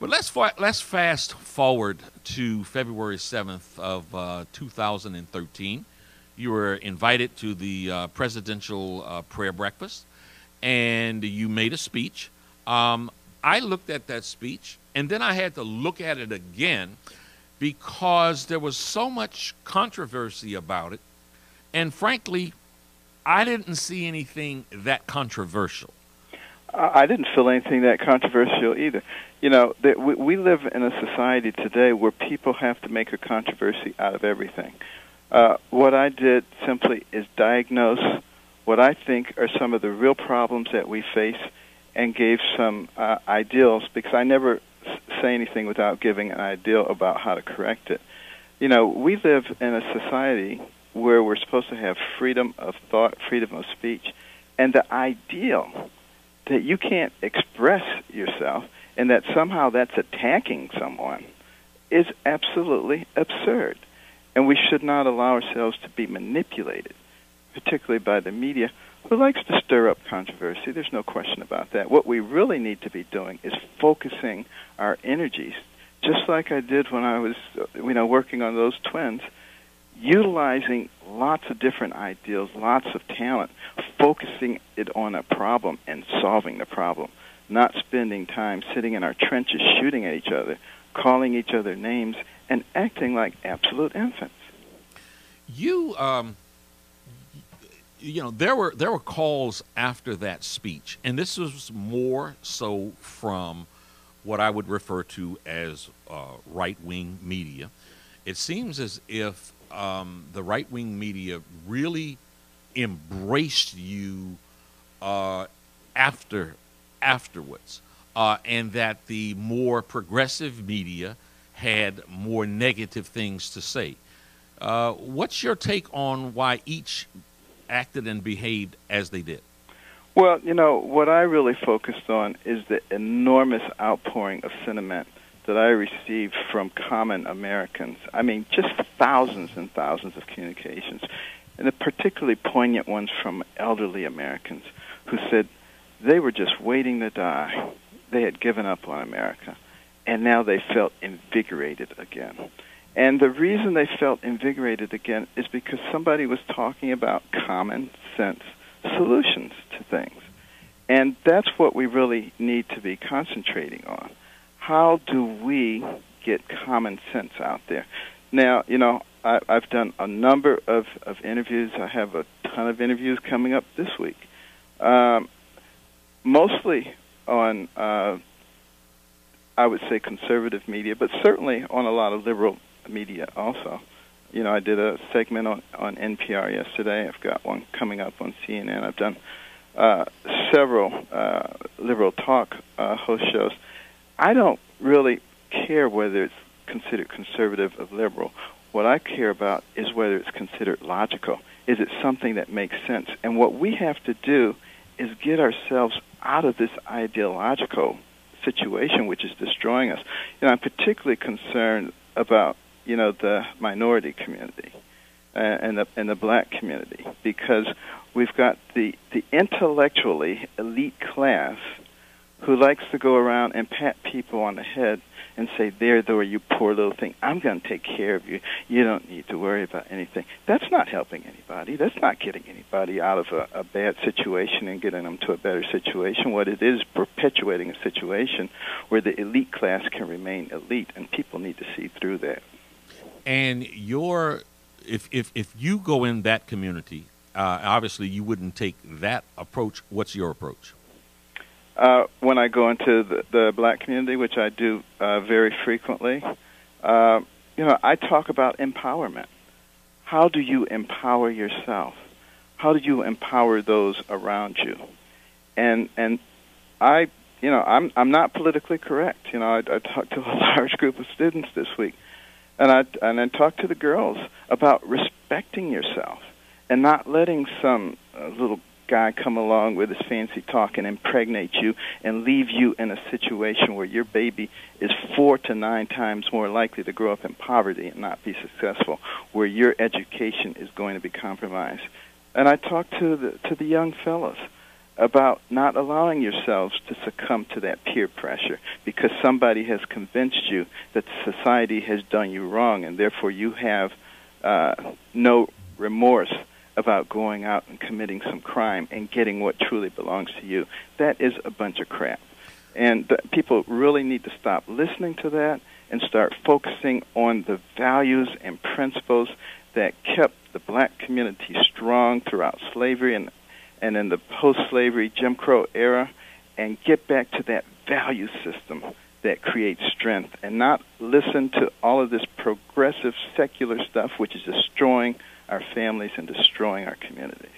But let's fast forward to February 7th of 2013. You were invited to the presidential prayer breakfast, and you made a speech. I looked at that speech, and then I had to look at it again because there was so much controversy about it. And frankly, I didn't see anything that controversial. I didn't feel anything that controversial either. You know, we live in a society today where people have to make a controversy out of everything. What I did simply is diagnose what I think are some of the real problems that we face and gave some ideals, because I never say anything without giving an ideal about how to correct it. You know, we live in a society where we're supposed to have freedom of thought, freedom of speech, and the ideal that you can't express yourself and that somehow that's attacking someone is absolutely absurd. And we should not allow ourselves to be manipulated, particularly by the media, who likes to stir up controversy. There's no question about that. What we really need to be doing is focusing our energies, just like I did when I was working on those twins, utilizing lots of different ideals, lots of talent, focusing it on a problem and solving the problem, not spending time sitting in our trenches shooting at each other, calling each other names, and acting like absolute infants. There were calls after that speech, and this was more so from what I would refer to as right-wing media. It seems as if the right-wing media really embraced you afterwards, and that the more progressive media had more negative things to say. What's your take on why each acted and behaved as they did? Well, you know, what I really focused on is the enormous outpouring of sentiment that I received from common Americans. I mean, just thousands and thousands of communications, and the particularly poignant ones from elderly Americans who said they were just waiting to die. They had given up on America, and now they felt invigorated again. And the reason they felt invigorated again is because somebody was talking about common sense solutions to things. And that's what we really need to be concentrating on. How do we get common sense out there? Now, you know, I've done a number of interviews. I have a ton of interviews coming up this week, mostly on, I would say, conservative media, but certainly on a lot of liberal media also. You know, I did a segment on NPR yesterday. I've got one coming up on CNN. I've done several liberal talk host shows. I don't really care whether it's considered conservative or liberal. What I care about is whether it's considered logical. Is it something that makes sense? And what we have to do is get ourselves out of this ideological situation which is destroying us. You know, I'm particularly concerned about, you know, the minority community and the black community, because we've got the intellectually elite class who likes to go around and pat people on the head and say, there, though, you poor little thing, I'm going to take care of you. You don't need to worry about anything. That's not helping anybody. That's not getting anybody out of a bad situation and getting them to a better situation. What it is perpetuating a situation where the elite class can remain elite, and people need to see through that. And if you go in that community, obviously you wouldn't take that approach. What's your approach? When I go into the black community, which I do very frequently, I talk about empowerment. How do you empower yourself? How do you empower those around you? And I'm not politically correct. You know, I talked to a large group of students this week, and I talked to the girls about respecting yourself and not letting some little guy come along with his fancy talk and impregnate you and leave you in a situation where your baby is 4 to 9 times more likely to grow up in poverty and not be successful, where your education is going to be compromised. And I talked to the young fellows about not allowing yourselves to succumb to that peer pressure because somebody has convinced you that society has done you wrong, and therefore you have no remorse about going out and committing some crime and getting what truly belongs to you. That is a bunch of crap. And people really need to stop listening to that and start focusing on the values and principles that kept the black community strong throughout slavery and in the post-slavery Jim Crow era, and get back to that value system that creates strength, and not listen to all of this progressive secular stuff which is destroying our families and destroying our communities.